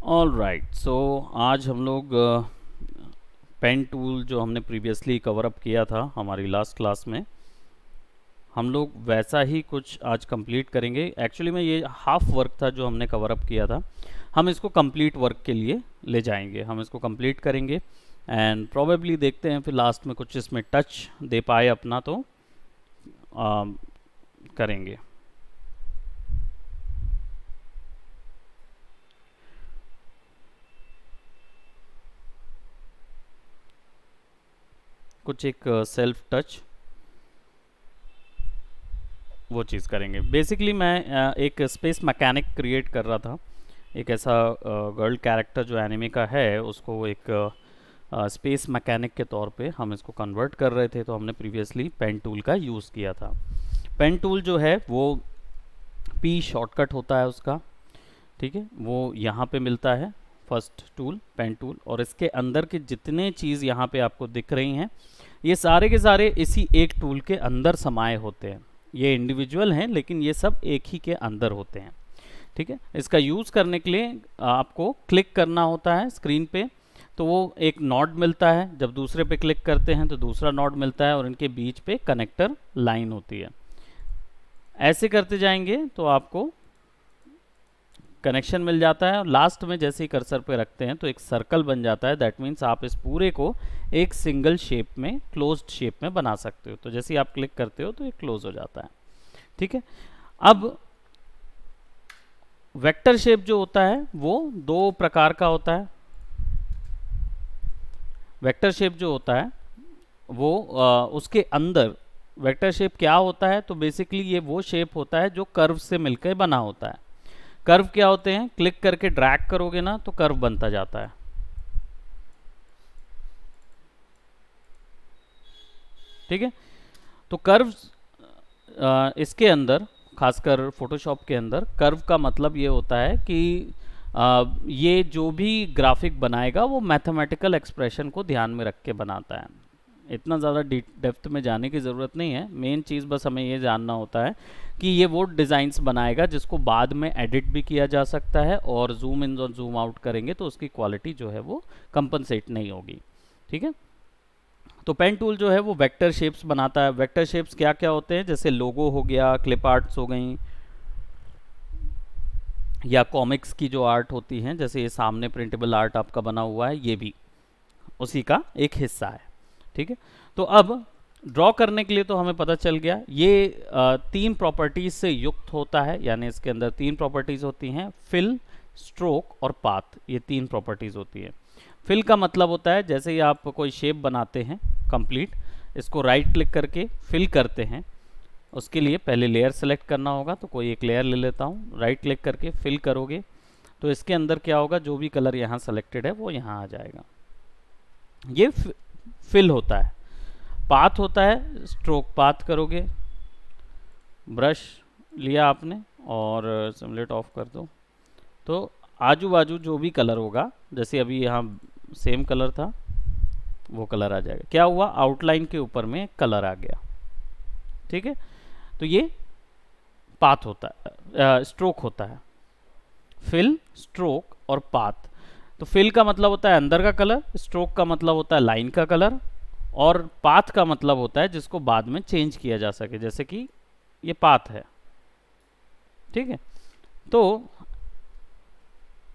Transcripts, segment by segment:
All right, सो आज हम लोग पेन टूल जो हमने प्रीवियसली कवर अप किया था हमारी लास्ट क्लास में, हम लोग वैसा ही कुछ आज कंप्लीट करेंगे। एक्चुअली में ये हाफ वर्क था जो हमने कवर अप किया था, हम इसको कंप्लीट वर्क के लिए ले जाएंगे, हम इसको कंप्लीट करेंगे एंड प्रोबेबली देखते हैं फिर लास्ट में कुछ इसमें टच दे पाए अपना तो करेंगे। कुछ एक सेल्फ टच वो चीज़ करेंगे। बेसिकली मैं एक स्पेस मैकेनिक क्रिएट कर रहा था, एक ऐसा गर्ल कैरेक्टर जो एनिमे का है उसको एक स्पेस मैकेनिक के तौर पे हम इसको कन्वर्ट कर रहे थे। तो हमने प्रीवियसली पेन टूल का यूज़ किया था। पेन टूल जो है वो पी शॉर्टकट होता है उसका, ठीक है, वो यहाँ पे मिलता है फर्स्ट टूल पेन टूल, और इसके अंदर के जितने चीज़ यहाँ पे आपको दिख रही हैं ये सारे के सारे इसी एक टूल के अंदर समाये होते हैं। ये इंडिविजुअल हैं लेकिन ये सब एक ही के अंदर होते हैं, ठीक है। इसका यूज़ करने के लिए आपको क्लिक करना होता है स्क्रीन पे, तो वो एक नॉड मिलता है, जब दूसरे पे क्लिक करते हैं तो दूसरा नॉड मिलता है और इनके बीच पे कनेक्टर लाइन होती है। ऐसे करते जाएंगे तो आपको कनेक्शन मिल जाता है और लास्ट में जैसे ही कर्सर पे रखते हैं तो एक सर्कल बन जाता है। दैट मीन्स आप इस पूरे को एक सिंगल शेप में, क्लोज्ड शेप में बना सकते हो। तो जैसे ही आप क्लिक करते हो तो ये क्लोज हो जाता है, ठीक है। अब वेक्टर शेप जो होता है वो दो प्रकार का होता है। वेक्टर शेप जो होता है वो उसके अंदर वेक्टर शेप क्या होता है, तो बेसिकली ये वो शेप होता है जो कर्व से मिलकर बना होता है। कर्व क्या होते हैं, क्लिक करके ड्रैग करोगे ना तो कर्व बनता जाता है, ठीक है। तो कर्व इसके अंदर, खासकर फोटोशॉप के अंदर, कर्व का मतलब ये होता है कि ये जो भी ग्राफिक बनाएगा वो मैथमेटिकल एक्सप्रेशन को ध्यान में रख के बनाता है। इतना ज़्यादा डेप्थ में जाने की ज़रूरत नहीं है, मेन चीज़ बस हमें ये जानना होता है कि ये वो डिज़ाइंस बनाएगा जिसको बाद में एडिट भी किया जा सकता है, और जूम इन और जूम आउट करेंगे तो उसकी क्वालिटी जो है वो कंपनसेट नहीं होगी, ठीक है। तो पेन टूल जो है वो वेक्टर शेप्स बनाता है। वेक्टर शेप्स क्या क्या होते हैं, जैसे लोगो हो गया, क्लिप आर्ट्स हो गई, या कॉमिक्स की जो आर्ट होती हैं, जैसे ये सामने प्रिंटेबल आर्ट आपका बना हुआ है, ये भी उसी का एक हिस्सा है, ठीक है। तो अब ड्रॉ करने के लिए तो हमें पता चल गया ये तीन प्रॉपर्टीज से युक्त होता है, यानी इसके अंदर तीन प्रॉपर्टीज होती हैं, फिल, स्ट्रोक और पाथ। ये तीन प्रॉपर्टीज होती है। फिल का मतलब होता है जैसे ही आप कोई शेप बनाते हैं कंप्लीट, इसको राइट क्लिक करके फिल करते हैं, उसके लिए पहले लेयर सेलेक्ट करना होगा। तो कोई एक लेयर ले लेता हूँ, राइट क्लिक करके फिल करोगे तो इसके अंदर क्या होगा, जो भी कलर यहाँ सेलेक्टेड है वो यहाँ आ जाएगा। ये फिल होता है। पाथ होता है, स्ट्रोक पाथ करोगे, ब्रश लिया आपने और सिमुलेट ऑफ कर दो, तो आजू बाजू जो भी कलर होगा, जैसे अभी यहाँ सेम कलर था वो कलर आ जाएगा। क्या हुआ, आउटलाइन के ऊपर में कलर आ गया, ठीक है। तो ये पाथ होता है, स्ट्रोक होता है। फिल, स्ट्रोक और पाथ। तो फिल का मतलब होता है अंदर का कलर, स्ट्रोक का मतलब होता है लाइन का कलर, और पाथ का मतलब होता है जिसको बाद में चेंज किया जा सके, जैसे कि ये पाथ है, ठीक है। तो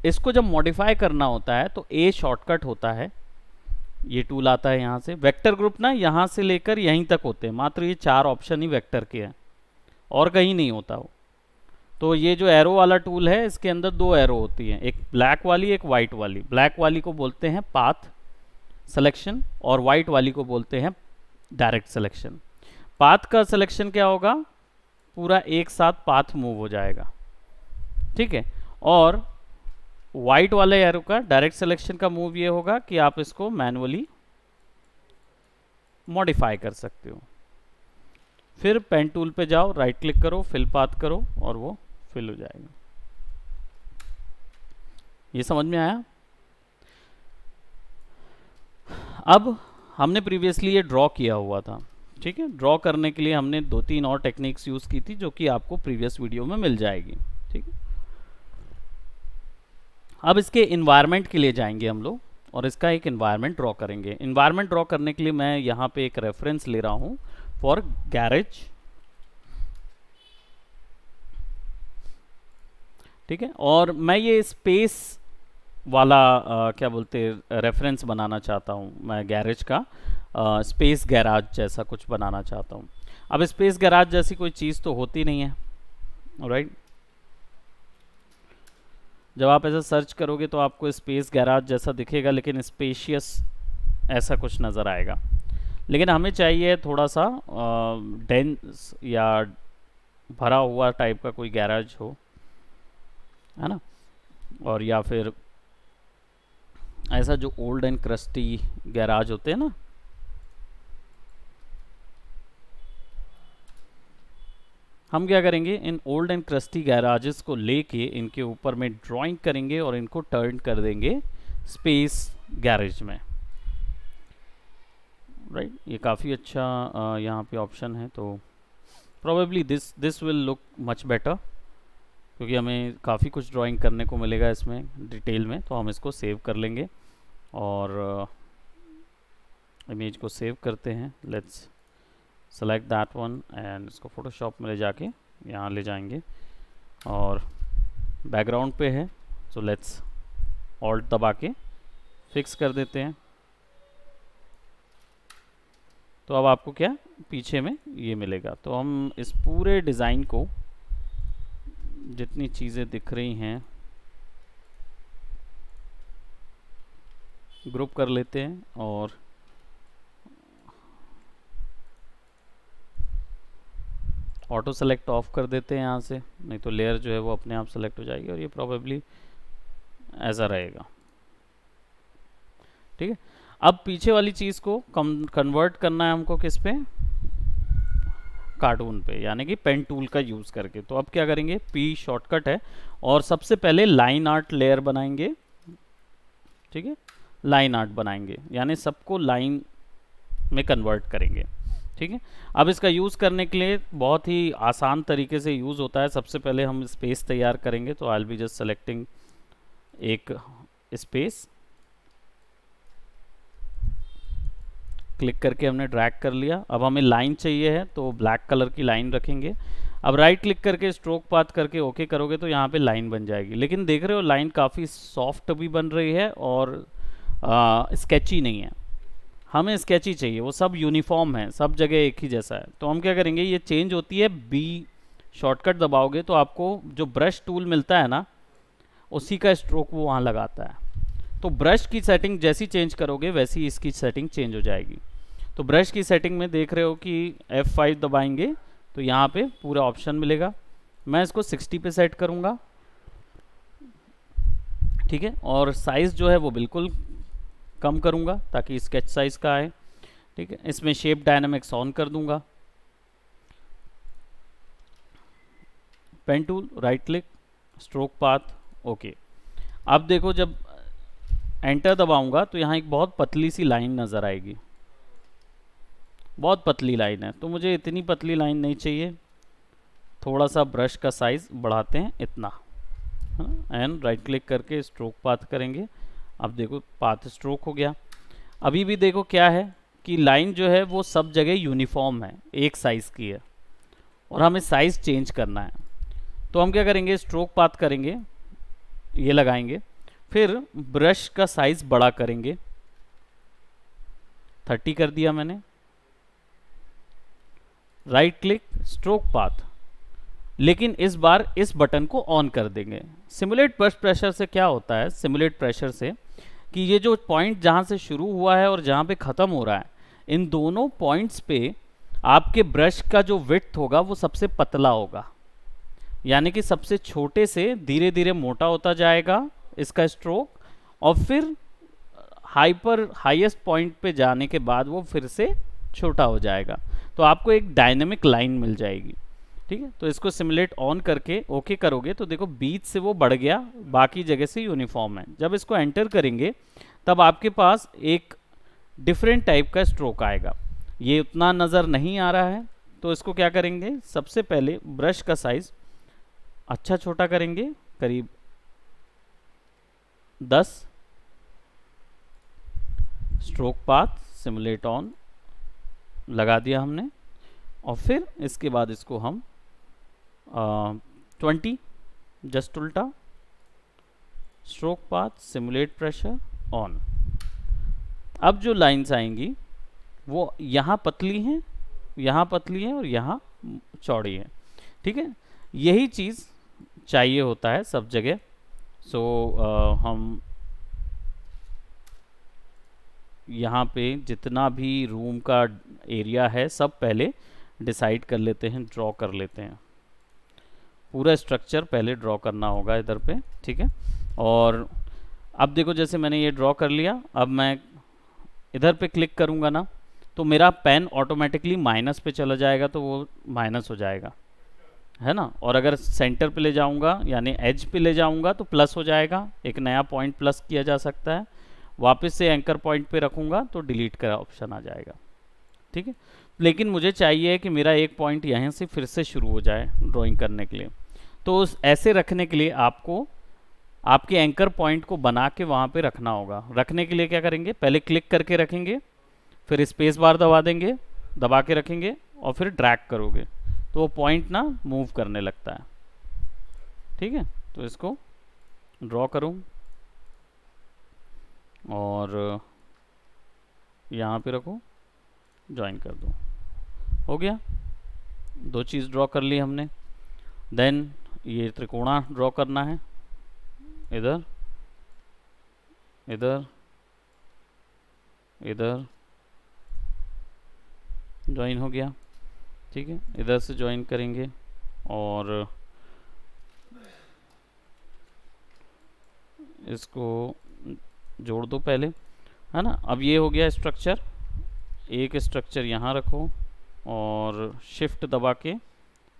इसको जब मॉडिफाई करना होता है तो ए शॉर्टकट होता है, ये टूल आता है यहाँ से। वेक्टर ग्रुप ना यहाँ से लेकर यहीं तक होते हैं, मात्र ये चार ऑप्शन ही वेक्टर के हैं और कहीं नहीं होता वो। तो ये जो एरो वाला टूल है इसके अंदर दो एरो होती हैं, एक ब्लैक वाली एक वाइट वाली। ब्लैक वाली को बोलते हैं पाथ सिलेक्शन और वाइट वाली को बोलते हैं डायरेक्ट सिलेक्शन। पाथ का सिलेक्शन क्या होगा, पूरा एक साथ पाथ मूव हो जाएगा, ठीक है। और वाइट वाले एरो का डायरेक्ट सिलेक्शन का मूव ये होगा कि आप इसको मैनुअली मॉडिफाई कर सकते हो। फिर पेन टूल पे जाओ, राइट क्लिक करो, फिल पाथ करो और वो फिल हो जाएगा। ये समझ में आया। अब हमने प्रीवियसली ये ड्रॉ किया हुआ था, ठीक है। ड्रॉ करने के लिए हमने दो तीन और टेक्निक्स यूज़ की थी जो कि आपको प्रीवियस वीडियो में मिल जाएगी, ठीक है। अब इसके इन्वायरमेंट के लिए जाएंगे हम लोग और इसका एक इन्वायरमेंट ड्रॉ करेंगे। इन्वायरमेंट ड्रॉ करने के लिए मैं यहाँ पे एक रेफरेंस ले रहा हूँ फॉर गैरेज, ठीक है। और मैं ये स्पेस वाला क्या बोलते रेफरेंस बनाना चाहता हूँ, मैं गैरेज का स्पेस गैराज जैसा कुछ बनाना चाहता हूँ। अब स्पेस गैराज जैसी कोई चीज़ तो होती नहीं है, राइट। जब आप ऐसा सर्च करोगे तो आपको स्पेस गैराज जैसा दिखेगा, लेकिन स्पेशियस ऐसा कुछ नज़र आएगा। लेकिन हमें चाहिए थोड़ा सा डेंस या भरा हुआ टाइप का कोई गैराज हो, है ना। और या फिर ऐसा जो ओल्ड एंड क्रस्टी गैराज होते हैं ना, हम क्या करेंगे, in old and crusty garages को लेके इनके ऊपर में ड्राइंग करेंगे और इनको टर्न कर देंगे स्पेस गैरेज में, राइट। ये काफ़ी अच्छा यहाँ पे ऑप्शन है, तो probably this will look much better, क्योंकि हमें काफ़ी कुछ ड्राइंग करने को मिलेगा इसमें डिटेल में। तो हम इसको सेव कर लेंगे और इमेज को सेव करते हैं। Let's select that one and इसको फोटोशॉप में ले जाके यहाँ ले जाएंगे और बैकग्राउंड पे है, सो लेट्स ऑल्ट दबा के फिक्स कर देते हैं। तो अब आपको क्या पीछे में ये मिलेगा। तो हम इस पूरे डिज़ाइन को, जितनी चीज़ें दिख रही हैं, ग्रुप कर लेते हैं और ऑटो सेलेक्ट ऑफ कर देते हैं यहाँ से, नहीं तो लेयर जो है वो अपने आप सेलेक्ट हो जाएगी और ये प्रोबेबली ऐसा रहेगा, ठीक है। अब पीछे वाली चीज़ को कन्वर्ट करना है हमको किस पे, कार्टून पे, यानी कि पेन टूल का यूज़ करके। तो अब क्या करेंगे, पी शॉर्टकट है और सबसे पहले लाइन आर्ट लेयर बनाएंगे, ठीक है। लाइन आर्ट बनाएंगे यानी सबको लाइन में कन्वर्ट करेंगे, ठीक है। अब इसका यूज़ करने के लिए बहुत ही आसान तरीके से यूज़ होता है। सबसे पहले हम स्पेस तैयार करेंगे, तो I will be just selecting एक स्पेस, क्लिक करके हमने ड्रैग कर लिया। अब हमें लाइन चाहिए है तो ब्लैक कलर की लाइन रखेंगे। अब राइट क्लिक करके स्ट्रोक पाथ करके ओके करोगे तो यहाँ पे लाइन बन जाएगी। लेकिन देख रहे हो लाइन काफ़ी सॉफ्ट भी बन रही है और स्केची नहीं है। हमें स्केची चाहिए, वो सब यूनिफॉर्म है, सब जगह एक ही जैसा है। तो हम क्या करेंगे, ये चेंज होती है बी शॉर्टकट दबाओगे तो आपको जो ब्रश टूल मिलता है ना, उसी का स्ट्रोक वो वहाँ लगाता है। तो ब्रश की सेटिंग जैसी चेंज करोगे वैसी इसकी सेटिंग चेंज हो जाएगी। तो ब्रश की सेटिंग में देख रहे हो कि F5 दबाएंगे तो यहाँ पे पूरा ऑप्शन मिलेगा। मैं इसको 60 पे सेट करूँगा, ठीक है। और साइज़ जो है वो बिल्कुल कम करूँगा ताकि स्केच साइज़ का आए, ठीक है। इसमें शेप डायनामिक्स ऑन कर दूंगा। Pen tool, right click, stroke path, okay. अब देखो जब एंटर दबाऊंगा तो यहाँ एक बहुत पतली सी लाइन नज़र आएगी, बहुत पतली लाइन है। तो मुझे इतनी पतली लाइन नहीं चाहिए, थोड़ा सा ब्रश का साइज़ बढ़ाते हैं इतना, है ना। एंड राइट क्लिक करके स्ट्रोक पाथ करेंगे। अब देखो पाथ स्ट्रोक हो गया। अभी भी देखो क्या है कि लाइन जो है वो सब जगह यूनिफॉर्म है, एक साइज़ की है और हमें साइज़ चेंज करना है। तो हम क्या करेंगे, स्ट्रोक पाथ करेंगे, ये लगाएंगे, फिर ब्रश का साइज़ बड़ा करेंगे, 30 कर दिया मैंने। राइट क्लिक, स्ट्रोक पाथ, लेकिन इस बार इस बटन को ऑन कर देंगे। सिमुलेट ब्रश प्रेशर से क्या होता है, सिमुलेट प्रेशर से कि ये जो पॉइंट जहाँ से शुरू हुआ है और जहाँ पे ख़त्म हो रहा है, इन दोनों पॉइंट्स पे आपके ब्रश का जो विड्थ होगा वो सबसे पतला होगा, यानी कि सबसे छोटे से धीरे धीरे मोटा होता जाएगा इसका स्ट्रोक, और फिर हाईएस्ट पॉइंट पे जाने के बाद वो फिर से छोटा हो जाएगा। तो आपको एक डायनेमिक लाइन मिल जाएगी, ठीक है। तो इसको सिमुलेट ऑन करके ओके करोगे तो देखो बीच से वो बढ़ गया, बाकी जगह से यूनिफॉर्म है। जब इसको एंटर करेंगे तब आपके पास एक डिफरेंट टाइप का स्ट्रोक आएगा। ये उतना नज़र नहीं आ रहा है, तो इसको क्या करेंगे, सबसे पहले ब्रश का साइज़ अच्छा छोटा करेंगे, करीब 10 स्ट्रोक पाथ सिमुलेट ऑन लगा दिया हमने, और फिर इसके बाद इसको हम 20 जस्ट उल्टा stroke path simulate pressure on. अब जो लाइंस आएंगी वो यहाँ पतली हैं, यहाँ पतली है और यहाँ चौड़ी है, ठीक है। यही चीज़ चाहिए होता है सब जगह। सो हम यहाँ पे जितना भी रूम का एरिया है सब पहले डिसाइड कर लेते हैं, ड्रॉ कर लेते हैं। पूरा स्ट्रक्चर पहले ड्रॉ करना होगा इधर पे, ठीक है। और अब देखो जैसे मैंने ये ड्रॉ कर लिया, अब मैं इधर पे क्लिक करूँगा ना तो मेरा पेन ऑटोमेटिकली माइनस पे चला जाएगा, तो वो माइनस हो जाएगा, है ना। और अगर सेंटर पे ले जाऊंगा यानी एज पे ले जाऊंगा तो प्लस हो जाएगा, एक नया पॉइंट प्लस किया जा सकता है। वापस से एंकर पॉइंट पे रखूंगा तो डिलीट का ऑप्शन आ जाएगा, ठीक है। लेकिन मुझे चाहिए कि मेरा एक पॉइंट यहाँ से फिर से शुरू हो जाए ड्राइंग करने के लिए। तो उस ऐसे रखने के लिए आपको आपके एंकर पॉइंट को बना के वहाँ पे रखना होगा। रखने के लिए क्या करेंगे, पहले क्लिक करके रखेंगे, फिर स्पेस बार दबा देंगे, दबा के रखेंगे और फिर ड्रैग करोगे तो वो पॉइंट ना मूव करने लगता है, ठीक है। तो इसको ड्रॉ करूँ और यहाँ पे रखो, ज्वाइन कर दो, हो गया। दो चीज़ ड्रॉ कर ली हमने। देन ये त्रिकोणा ड्रॉ करना है, इधर इधर इधर ज्वाइन हो गया, ठीक है। इधर से ज्वाइन करेंगे और इसको जोड़ दो पहले, है ना। अब ये हो गया स्ट्रक्चर। एक स्ट्रक्चर यहाँ रखो और शिफ्ट दबा के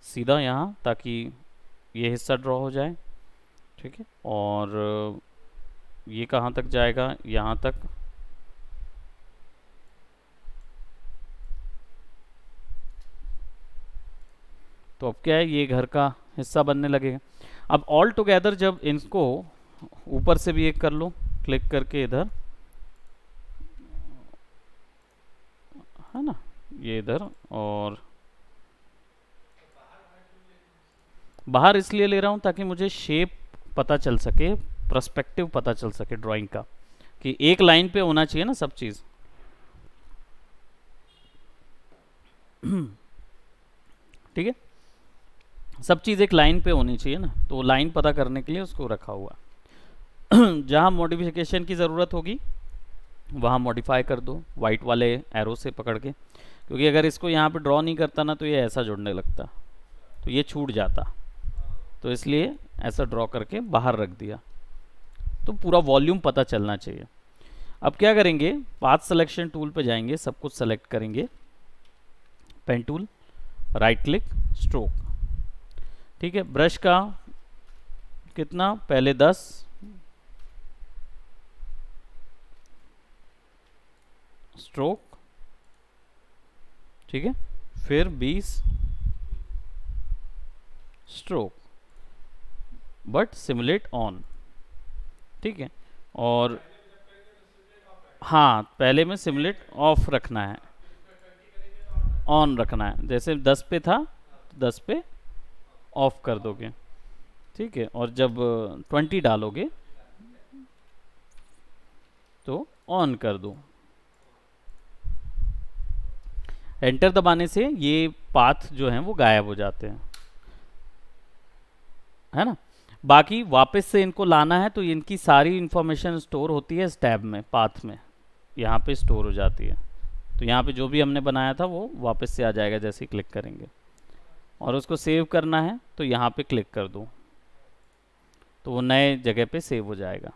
सीधा यहाँ, ताकि ये हिस्सा ड्रॉ हो जाए, ठीक है। और ये कहाँ तक जाएगा, यहाँ तक। तो अब क्या है, ये घर का हिस्सा बनने लगेगा। अब ऑल टुगेदर जब इनको ऊपर से भी एक कर लो, क्लिक करके इधर, है ना, ये इधर। और बाहर इसलिए ले रहा हूँ ताकि मुझे शेप पता चल सके, पर्सपेक्टिव पता चल सके ड्राइंग का, कि एक लाइन पे होना चाहिए ना सब चीज़। ठीक है, सब चीज़ एक लाइन पे होनी चाहिए ना, तो लाइन पता करने के लिए उसको रखा हुआ। जहाँ मॉडिफिकेशन की ज़रूरत होगी वहाँ मॉडिफाई कर दो वाइट वाले एरो से पकड़ के, क्योंकि अगर इसको यहाँ पे ड्रॉ नहीं करता ना तो ये ऐसा जुड़ने लगता, तो ये छूट जाता, तो इसलिए ऐसा ड्रॉ करके बाहर रख दिया। तो पूरा वॉल्यूम पता चलना चाहिए। अब क्या करेंगे, पाथ सिलेक्शन टूल पे जाएंगे, सब कुछ सेलेक्ट करेंगे, pen tool, right click, stroke, ठीक है। ब्रश का कितना, पहले 10, स्ट्रोक, ठीक है, फिर 20 स्ट्रोक, बट सिमुलेट ऑन, ठीक है। और हाँ, पहले में सिमुलेट ऑफ रखना है, ऑन रखना है। जैसे 10 पे था, 10 पे ऑफ कर दोगे, ठीक है। और जब 20 डालोगे तो ऑन कर दो। एंटर दबाने से ये पाथ जो हैं वो गायब हो जाते हैं, है ना। बाकी वापस से इनको लाना है तो इनकी सारी इंफॉर्मेशन स्टोर होती है इस टैब में, पाथ में, यहाँ पे स्टोर हो जाती है। तो यहाँ पे जो भी हमने बनाया था वो वापस से आ जाएगा जैसे ही क्लिक करेंगे। और उसको सेव करना है तो यहाँ पे क्लिक कर दो, तो वो नए जगह पे सेव हो जाएगा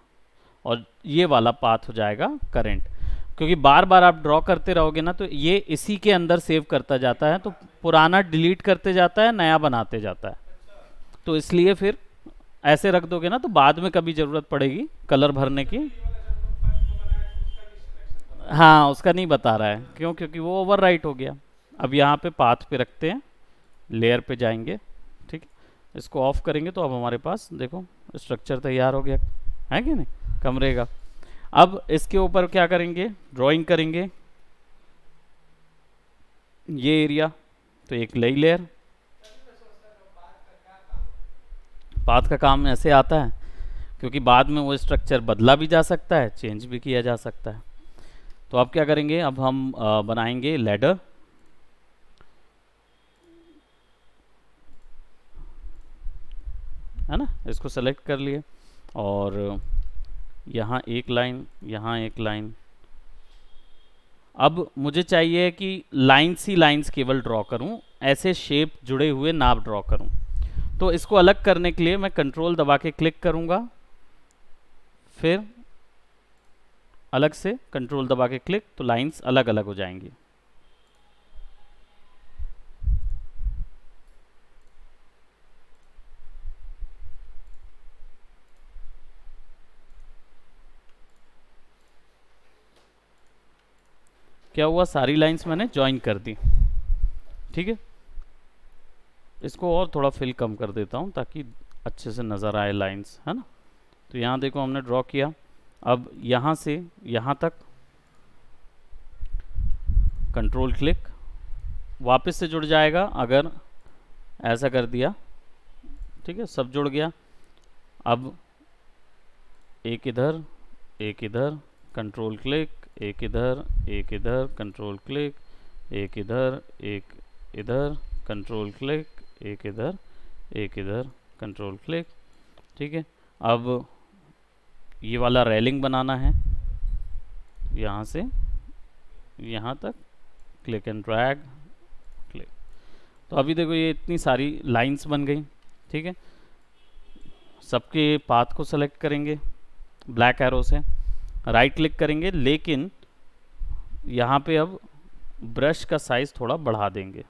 और ये वाला पाथ हो जाएगा करंट। क्योंकि बार बार आप ड्रॉ करते रहोगे ना तो ये इसी के अंदर सेव करता जाता है, तो पुराना डिलीट करते जाता है, नया बनाते जाता है। तो इसलिए फिर ऐसे रख दोगे ना तो बाद में कभी ज़रूरत पड़ेगी कलर भरने की। हाँ, उसका नहीं बता रहा है, क्यों, क्योंकि वो ओवरराइट हो गया। अब यहाँ पे पाथ पे रखते हैं, लेयर पे जाएंगे, ठीक है। इसको ऑफ करेंगे तो अब हमारे पास देखो स्ट्रक्चर तैयार हो गया, है कि नहीं। कमरे का। अब इसके ऊपर क्या करेंगे, ड्राइंग करेंगे ये एरिया, तो एक नई लेयर। पाथ का काम ऐसे आता है क्योंकि बाद में वो स्ट्रक्चर बदला भी जा सकता है, चेंज भी किया जा सकता है। तो अब क्या करेंगे, अब हम बनाएंगे लैडर। है ना, इसको सेलेक्ट कर लिए और यहाँ एक लाइन, यहाँ एक लाइन। अब मुझे चाहिए कि लाइन्स ही लाइन्स केवल ड्रॉ करूं, ऐसे शेप जुड़े हुए ना ड्रॉ करूं। तो इसको अलग करने के लिए मैं कंट्रोल दबा के क्लिक करूंगा, फिर अलग से कंट्रोल दबा के क्लिक, तो लाइंस अलग अलग हो जाएंगी। क्या हुआ, सारी लाइंस मैंने ज्वाइन कर दी। ठीक है, इसको और थोड़ा फिल कम कर देता हूँ ताकि अच्छे से नज़र आए लाइंस, है ना। तो यहाँ देखो हमने ड्रॉ किया। अब यहाँ से यहाँ तक कंट्रोल क्लिक, वापस से जुड़ जाएगा अगर ऐसा कर दिया। ठीक है, सब जुड़ गया। अब एक इधर, एक इधर, कंट्रोल क्लिक, एक इधर, एक इधर, कंट्रोल क्लिक, एक इधर, एक इधर, कंट्रोल क्लिक, एक इधर, एक इधर, कंट्रोल क्लिक। ठीक है, अब ये वाला रेलिंग बनाना है, यहाँ से यहाँ तक क्लिक एंड ड्रैग, क्लिक। तो अभी देखो ये इतनी सारी लाइंस बन गई। ठीक है, सबके पाथ को सेलेक्ट करेंगे ब्लैक एरो से, राइट क्लिक करेंगे, लेकिन यहाँ पे अब ब्रश का साइज थोड़ा बढ़ा देंगे।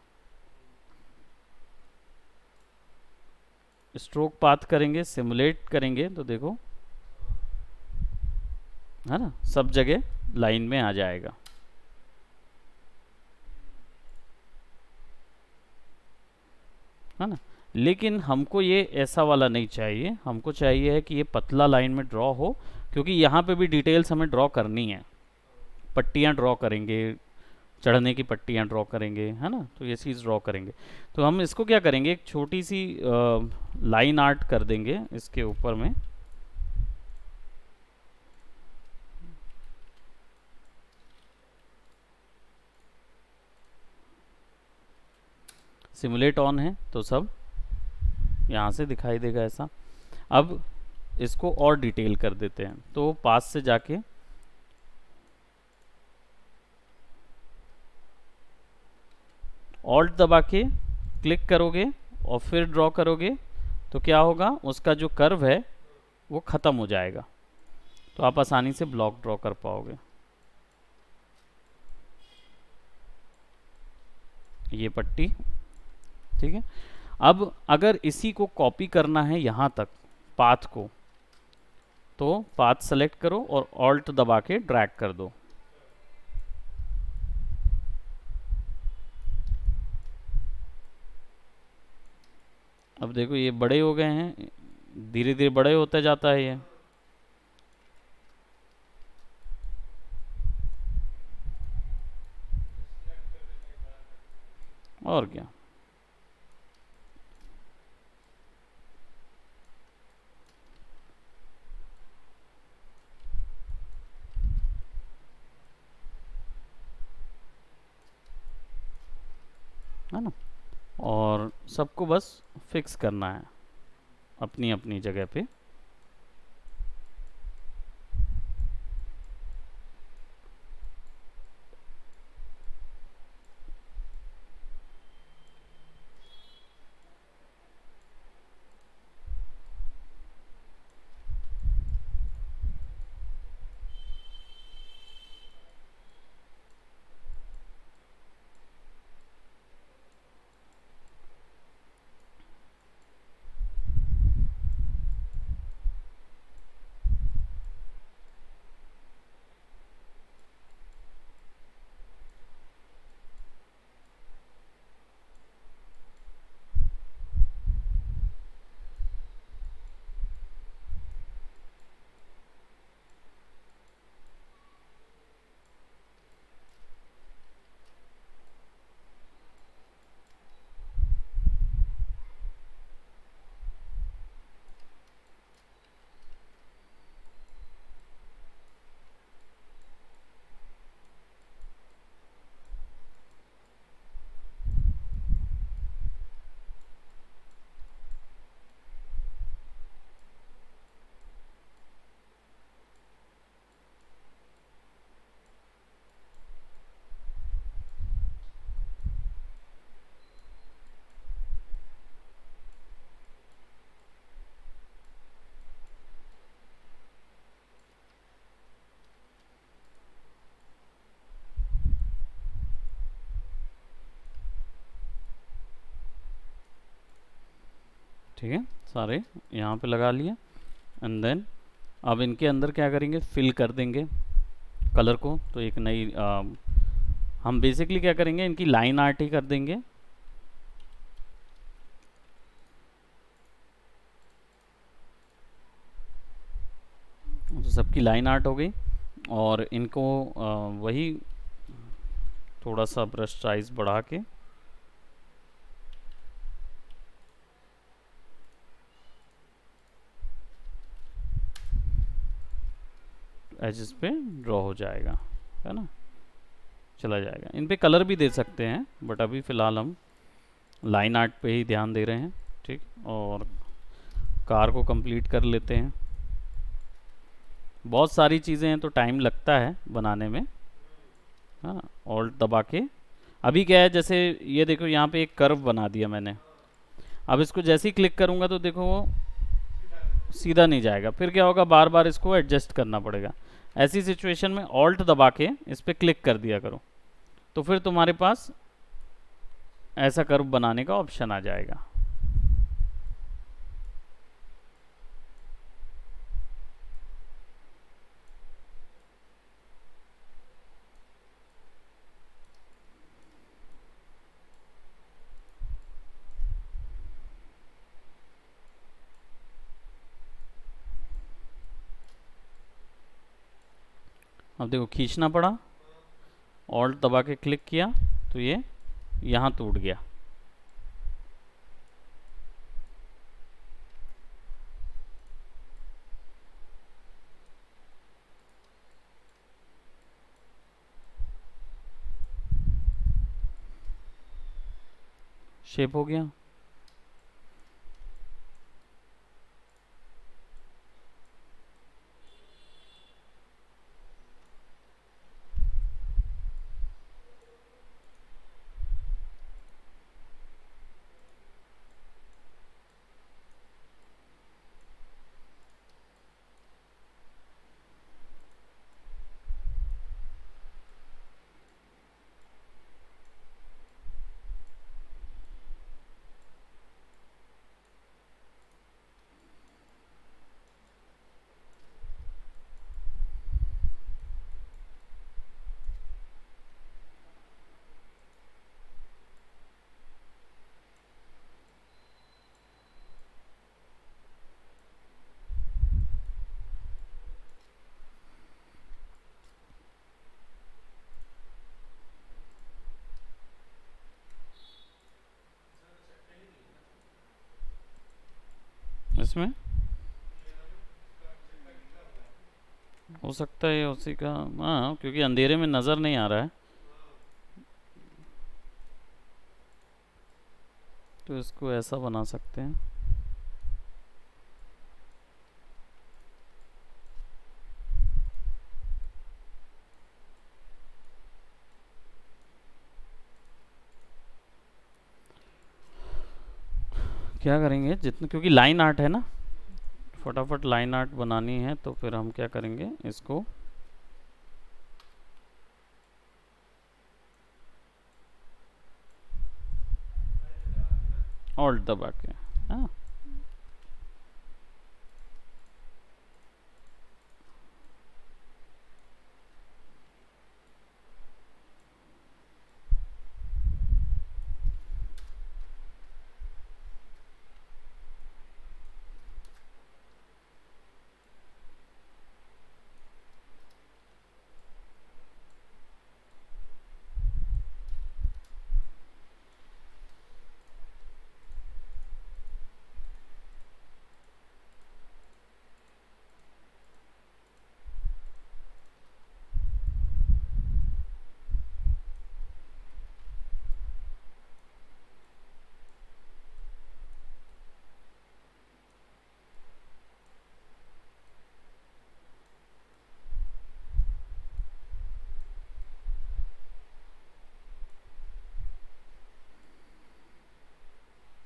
स्ट्रोक पाथ करेंगे, सिमुलेट करेंगे, तो देखो है ना, सब जगह लाइन में आ जाएगा। है ना, लेकिन हमको ये ऐसा वाला नहीं चाहिए, हमको चाहिए है कि ये पतला लाइन में ड्रॉ हो, क्योंकि यहाँ पे भी डिटेल्स हमें ड्रॉ करनी है। पट्टियाँ ड्रॉ करेंगे, चढ़ने की पट्टियाँ ड्रॉ करेंगे, है ना, तो ये चीज़ ड्रॉ करेंगे। तो हम इसको क्या करेंगे, एक छोटी सी लाइन आर्ट कर देंगे इसके ऊपर में। सिमुलेट ऑन है तो सब यहाँ से दिखाई देगा ऐसा। अब इसको और डिटेल कर देते हैं, तो पास से जाके ऑल्ट दबा के क्लिक करोगे और फिर ड्रॉ करोगे, तो क्या होगा, उसका जो कर्व है वो ख़त्म हो जाएगा, तो आप आसानी से ब्लॉक ड्रॉ कर पाओगे। ये पट्टी, ठीक है। अब अगर इसी को कॉपी करना है यहाँ तक पाथ को, तो पाथ सेलेक्ट करो और ऑल्ट दबा के ड्रैग कर दो। अब देखो ये बड़े हो गए हैं, धीरे धीरे बड़े होता जाता है ये। और क्या, है ना। और सबको बस फिक्स करना है अपनी अपनी जगह पे। ठीक है, सारे यहाँ पे लगा लिए। एंड देन अब इनके अंदर क्या करेंगे, फिल कर देंगे कलर को। तो एक नई हम बेसिकली क्या करेंगे, इनकी लाइन आर्ट ही कर देंगे। तो सबकी लाइन आर्ट हो गई, और इनको वही थोड़ा सा ब्रश साइज बढ़ा के एजेस पे ड्रॉ हो जाएगा, है ना, चला जाएगा। इन पे कलर भी दे सकते हैं, बट अभी फ़िलहाल हम लाइन आर्ट पे ही ध्यान दे रहे हैं। ठीक, और कार को कंप्लीट कर लेते हैं। बहुत सारी चीज़ें हैं तो टाइम लगता है बनाने में। हाँ, ऑल्ट दबा के अभी क्या है, जैसे ये देखो यहाँ पे एक कर्व बना दिया मैंने। अब इसको जैसे ही क्लिक करूँगा तो देखो वो सीधा नहीं जाएगा, फिर क्या होगा, बार बार इसको एडजस्ट करना पड़ेगा। ऐसी सिचुएशन में ऑल्ट दबा के इस पर क्लिक कर दिया करो, तो फिर तुम्हारे पास ऐसा कर्व बनाने का ऑप्शन आ जाएगा। अब देखो खींचना पड़ा, ऑल्ट दबा के क्लिक किया तो ये यहाँ टूट गया। शेप हो गया। इसमें हो सकता है उसी का, हाँ, क्योंकि अंधेरे में नज़र नहीं आ रहा है, तो इसको ऐसा बना सकते हैं। क्या करेंगे, जितना, क्योंकि लाइन आर्ट है ना, फटाफट लाइन आर्ट बनानी है, तो फिर हम क्या करेंगे, इसको ऑल्ट दबा के, हाँ,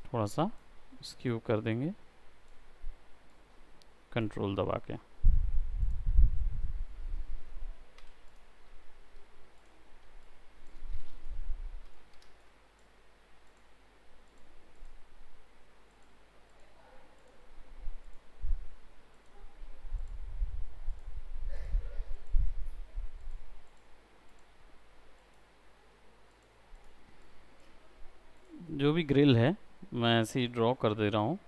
थोड़ा सा स्क्यू कर देंगे कंट्रोल दबा के। जो भी ग्रिल है मैं ऐसे ही ड्रॉ कर दे रहा हूँ।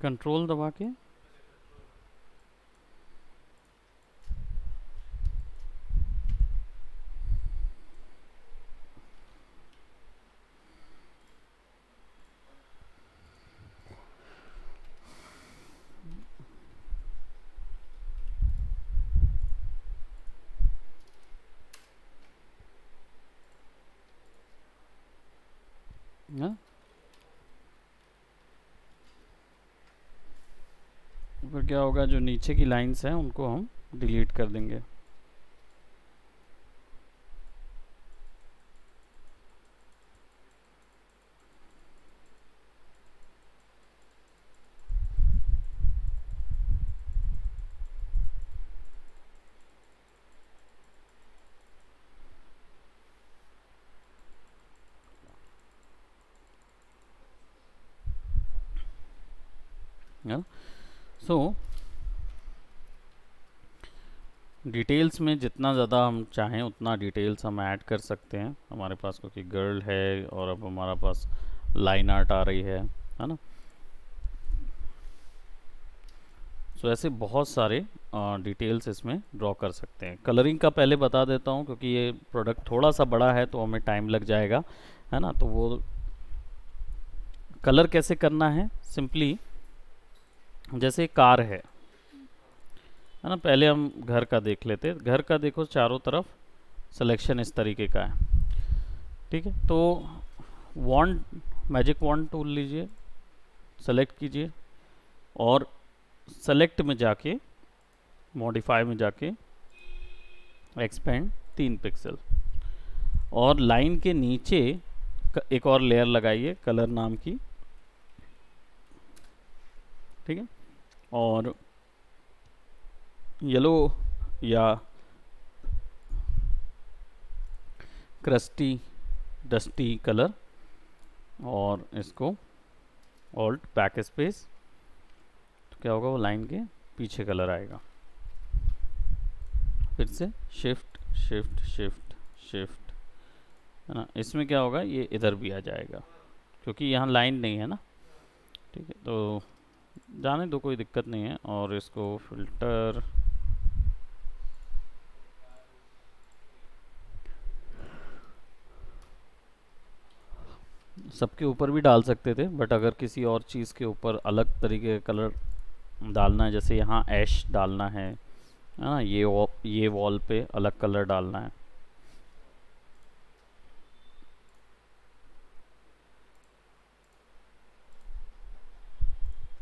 कंट्रोल दबा के ना, फिर क्या होगा, जो नीचे की लाइंस हैं उनको हम डिलीट कर देंगे। सो डिटेल्स में जितना ज़्यादा हम चाहें उतना डिटेल्स हम ऐड कर सकते हैं हमारे पास, क्योंकि गर्ल है और अब हमारा पास लाइन आर्ट आ रही है ना। सो ऐसे बहुत सारे डिटेल्स इसमें ड्रॉ कर सकते हैं। कलरिंग का पहले बता देता हूँ, क्योंकि ये प्रोडक्ट थोड़ा सा बड़ा है तो हमें टाइम लग जाएगा, है ना। तो वो कलर कैसे करना है, सिंपली जैसे कार है ना, पहले हम घर का देख लेते हैं। घर का देखो, चारों तरफ सिलेक्शन इस तरीके का है, ठीक है। तो वॉन्ड, मैजिक वॉन्ड टूल लीजिए, सेलेक्ट कीजिए और सेलेक्ट में जाके मॉडिफाई में जाके एक्सपेंड 3 पिक्सल, और लाइन के नीचे एक और लेयर लगाइए कलर नाम की, ठीक है। और येलो या क्रस्टी डस्टी कलर, और इसको ऑल्ट बैक स्पेस, तो क्या होगा, वो लाइन के पीछे कलर आएगा। फिर से शिफ्ट शिफ्ट शिफ्ट शिफ्ट, है ना। इसमें क्या होगा, ये इधर भी आ जाएगा क्योंकि यहाँ लाइन नहीं है ना, ठीक है। तो जाने दो, कोई दिक्कत नहीं है। और इसको फिल्टर, सबके ऊपर भी डाल सकते थे, बट अगर किसी और चीज़ के ऊपर अलग तरीके का कलर डालना है, जैसे यहाँ ऐश डालना है ना, ये वॉल पे अलग कलर डालना है,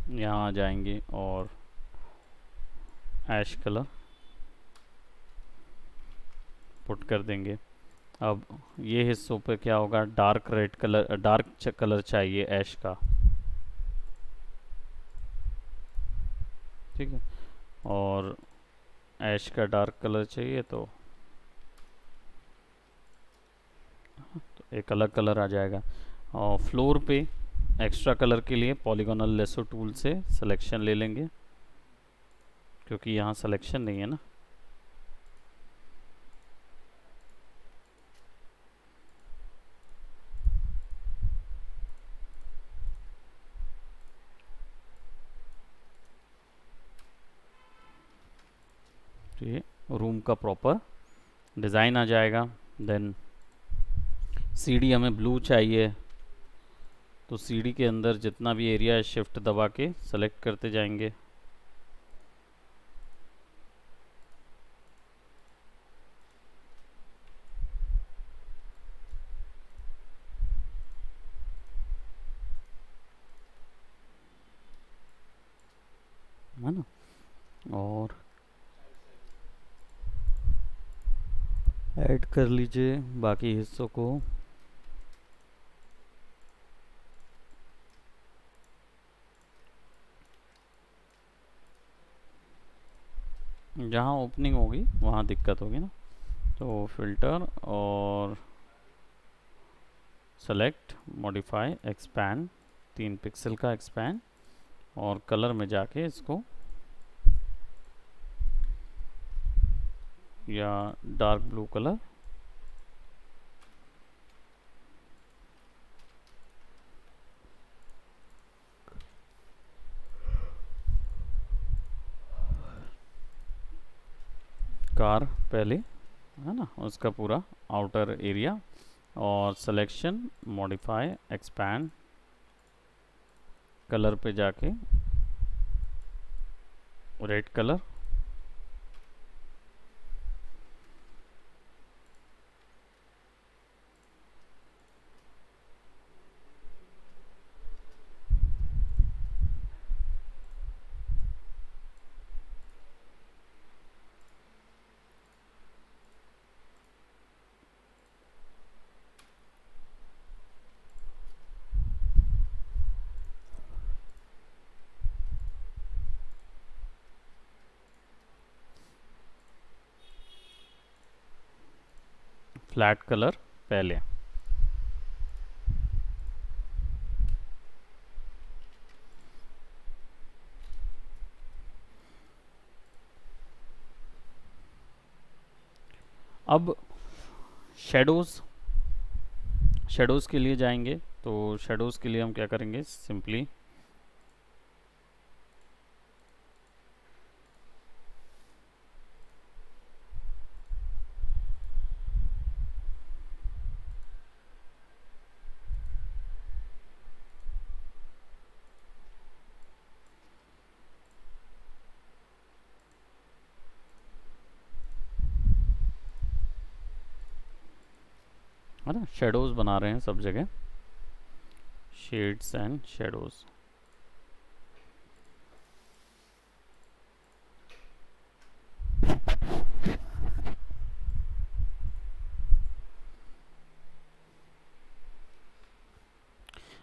यहाँ आ जाएंगे और ऐश कलर पुट कर देंगे। अब ये हिस्सों पे क्या होगा, dark red colour, dark colour चाहिए ऐश का, ठीक है। और ऐश का डार्क कलर चाहिए तो एक अलग कलर आ जाएगा। और फ्लोर पे एक्स्ट्रा कलर के लिए पॉलीगोनल लेसो टूल से सिलेक्शन ले लेंगे, क्योंकि यहाँ सिलेक्शन नहीं है ना। तो ये रूम का प्रॉपर डिज़ाइन आ जाएगा। देन सीढ़ी हमें ब्लू चाहिए, तो सीढ़ी के अंदर जितना भी एरिया है शिफ्ट दबा के सेलेक्ट करते जाएंगे। है ना, और ऐड कर लीजिए बाकी हिस्सों को। जहाँ ओपनिंग होगी वहाँ दिक्कत होगी ना, तो फिल्टर और सेलेक्ट मॉडिफाई एक्सपैंड, 3 पिक्सल का एक्सपैंड, और कलर में जाके इसको या डार्क ब्लू कलर, कार पहले, है ना, उसका पूरा आउटर एरिया, और सिलेक्शन मॉडिफाई एक्सपैंड, कलर पे जाके रेड कलर, फ्लैट कलर पहले। अब शेडोज़, शेडोज़ के लिए जाएंगे, तो शेडोज़ के लिए हम क्या करेंगे, सिंपली है ना शेडोज़ बना रहे हैं सब जगह, शेड्स एंड शेडोज़।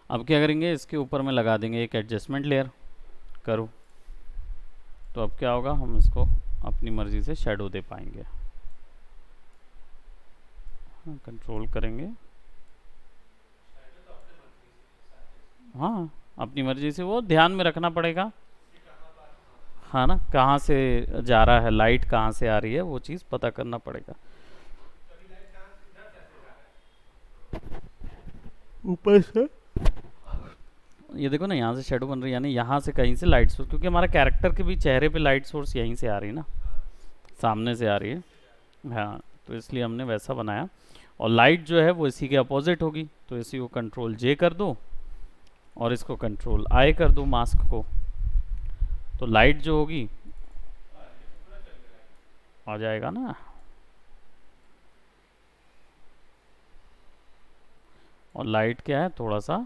अब क्या करेंगे, इसके ऊपर में लगा देंगे एक एडजस्टमेंट लेयर करूँ, तो अब क्या होगा, हम इसको अपनी मर्ज़ी से शेडो दे पाएंगे। कंट्रोल करेंगे, हाँ अपनी मर्ज़ी से, वो ध्यान में रखना पड़ेगा, हाँ ना, कहाँ से जा रहा है लाइट, कहाँ से आ रही है, वो चीज़ पता करना पड़ेगा। ऊपर से ये देखो ना, यहाँ से शेडो बन रही है, यानी यहाँ से कहीं से लाइट सोर्स, क्योंकि हमारा कैरेक्टर के भी चेहरे पे लाइट सोर्स यहीं से आ रही है ना, सामने से आ रही है, हाँ, तो इसलिए हमने वैसा बनाया। और लाइट जो है वो इसी के अपोजिट होगी, तो इसी को कंट्रोल जे कर दो और इसको कंट्रोल आई कर दो, मास्क को, तो लाइट जो होगी आ जाएगा ना। और लाइट क्या है, थोड़ा सा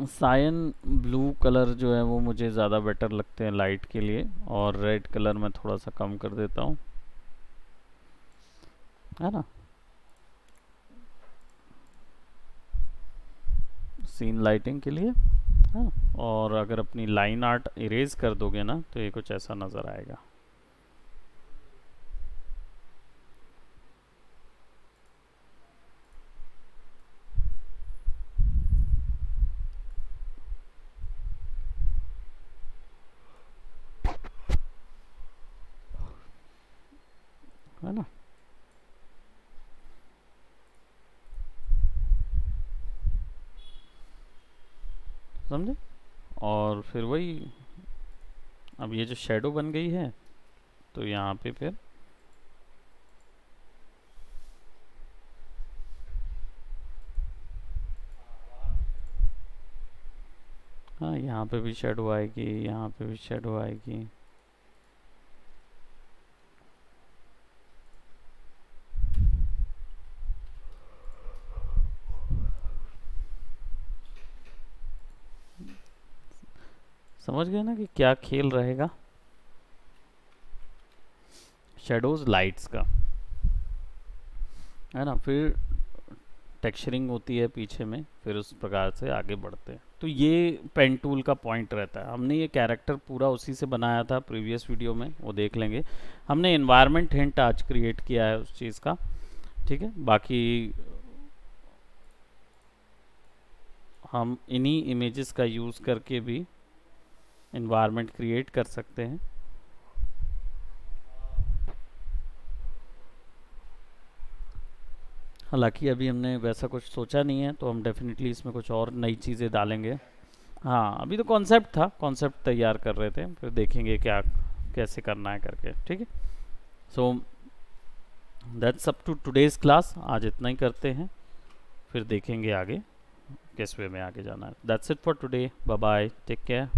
सायन ब्लू कलर जो है वो मुझे ज़्यादा बेटर लगते हैं लाइट के लिए, और रेड कलर मैं थोड़ा सा कम कर देता हूँ, है ना, सीन लाइटिंग के लिए, हाँ। और अगर अपनी लाइन आर्ट इरेज कर दोगे ना, तो ये कुछ ऐसा नज़र आएगा। समझे। और फिर वही, अब ये जो शेडो बन गई है तो यहाँ पे फिर हाँ, यहाँ पे भी शेडो आएगी, यहाँ पे भी शेडो आएगी। समझ गए ना कि क्या खेल रहेगा शेडोज लाइट्स का, है ना। फिर टेक्सचरिंग होती है पीछे में, फिर उस प्रकार से आगे बढ़ते हैं। तो ये पेन टूल का पॉइंट रहता है। हमने ये कैरेक्टर पूरा उसी से बनाया था प्रीवियस वीडियो में, वो देख लेंगे। हमने एनवायरनमेंट हिंट आज क्रिएट किया है उस चीज़ का, ठीक है। बाकी हम इन्हीं इमेजेस का यूज़ करके भी एनवायरनमेंट क्रिएट कर सकते हैं। हालांकि अभी हमने वैसा कुछ सोचा नहीं है, तो हम डेफिनेटली इसमें कुछ और नई चीज़ें डालेंगे। हाँ, अभी तो कॉन्सेप्ट था, कॉन्सेप्ट तैयार कर रहे थे, फिर देखेंगे क्या कैसे करना है करके, ठीक है। So that's up to today's class. आज इतना ही करते हैं, फिर देखेंगे आगे किस वे में आगे जाना है। That's it for today, bye bye, take care.